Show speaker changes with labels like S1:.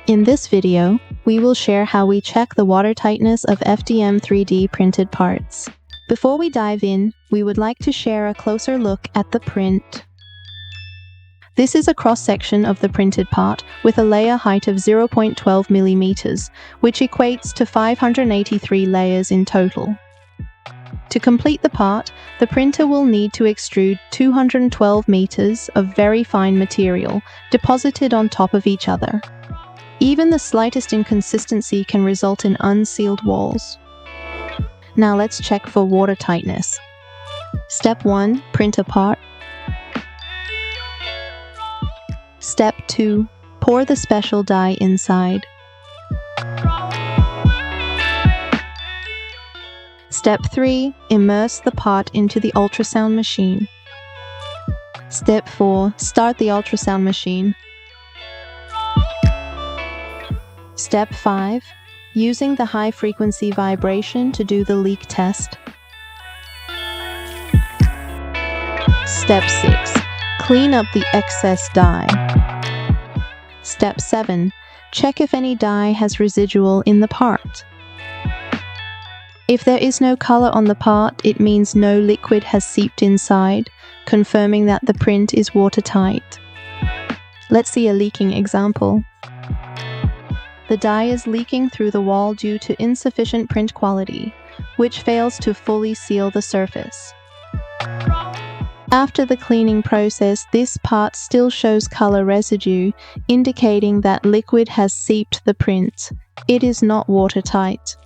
S1: In this video, we will share how we check the watertightness of FDM 3D printed parts. Before we dive in, we would like to share a closer look at the print. This is a cross-section of the printed part with a layer height of 0.12 millimeters, which equates to 583 layers in total. To complete the part, the printer will need to extrude 212 meters of very fine material deposited on top of each other. Even the slightest inconsistency can result in unsealed walls. Now let's check for watertightness. Step 1. Print a part. Step 2. Pour the special dye inside. Step 3. Immerse the part into the ultrasound machine. Step 4. Start the ultrasound machine. Step 5. Using the high-frequency vibration to do the leak test. Step 6. Clean up the excess dye. Step 7. Check if any dye has residual in the part. If there is no color on the part, it means no liquid has seeped inside, confirming that the print is watertight. Let's see a leaking example. The dye is leaking through the wall due to insufficient print quality, which fails to fully seal the surface. After the cleaning process, this part still shows color residue, indicating that liquid has seeped the print. It is not watertight.